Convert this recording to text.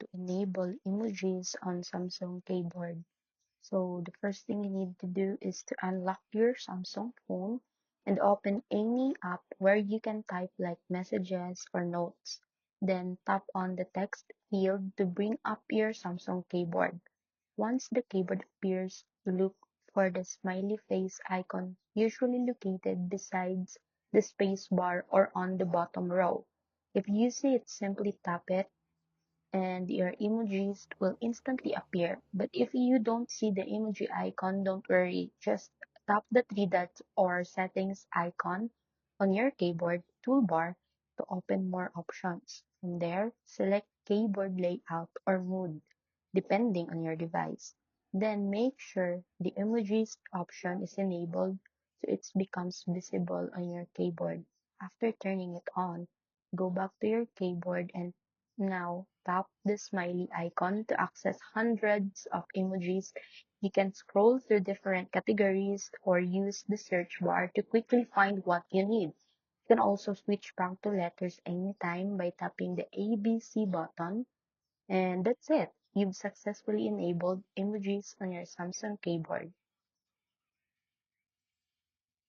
to enable emojis on Samsung keyboard. So the first thing you need to do is to unlock your Samsung phone and open any app where you can type like messages or notes. Then tap on the text field to bring up your Samsung keyboard. Once the keyboard appears, look for the smiley face icon, usually located besides the space bar or on the bottom row. If you see it, simply tap it and your emojis will instantly appear. But if you don't see the emoji icon, don't worry. Just tap the three dots or settings icon on your keyboard toolbar to open more options. From there, select keyboard layout or mood, depending on your device. Then make sure the emojis option is enabled so it becomes visible on your keyboard. After turning it on, go back to your keyboard and now tap the smiley icon to access hundreds of emojis. You can scroll through different categories or use the search bar to quickly find what you need. You can also switch back to letters anytime by tapping the ABC button. And that's it. You've successfully enabled emojis on your Samsung keyboard.